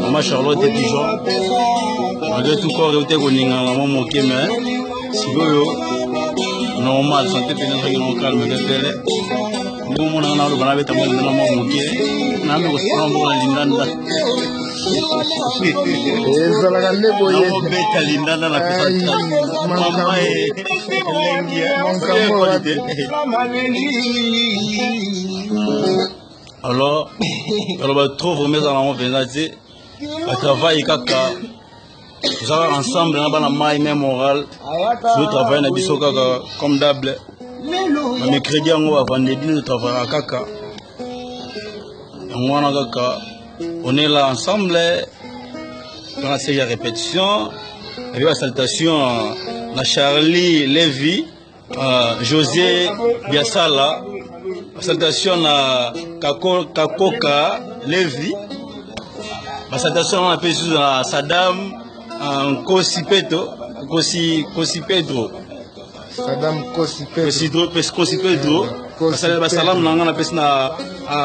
Maman Charlotte et Pigeon. Malgré tout corps, il était connu dans maman moqué, mais si vous normal, santé pénétrée dans le calme de télé. Nous, on a le balai de maman moqué. On a le sang pour la linganda. Alors, on va trop remettre dans la main, à travailler kaka. Nous avons ensemble, on a la même morale. Nous travaillons comme d'hab. Mercredi, on va vendredi, nous travaillons à kaka. On est là ensemble dans la série de répétition. Et puis la salutation à Charlie Lévy, José Biasala. La salutation à Kakoka Lévy. La salutation à Saddam Kosi Pedro. Saddam Kosi Pedro. Salam nanga na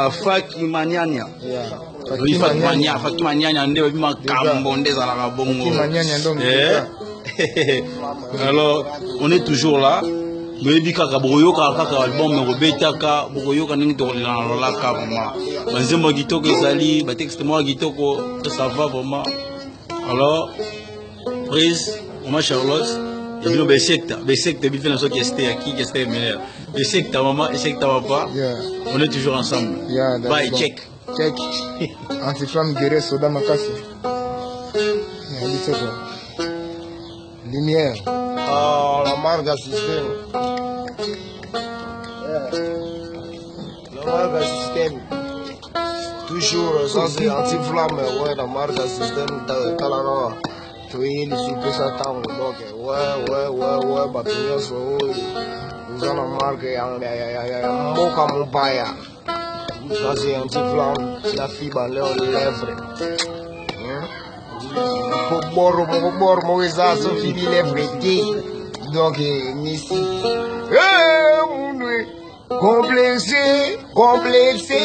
Faki Maniania. Oui, Faki Maniania ndio makambo ndeza la bongo. Alors, on est toujours là. Mais bika boyoka kaka album robetaka boyoka ningi to la ka vraiment. Banzembo gitoko ezali, ba texte moi gitoko, ça va vraiment. Alors, prise, maman Charlotte, et bien besekta bi fait notre question qui est meilleur. Besekta maman, besekta papa. On est toujours ensemble. Bye, check. Anti-flamme guerrier soda makasi. Lumière. Ah, la marque système. La marque système. Toujours sans anti-flamme, ouais, la marque système, Talanoa. Tu es les super satans, donc, ouais, Bapignon, nous avons marqué un moka mon paya. Ça, c'est anti-flamme, la fibre à leurs lèvres. Fini lèvres. Donc, ici. Complexé.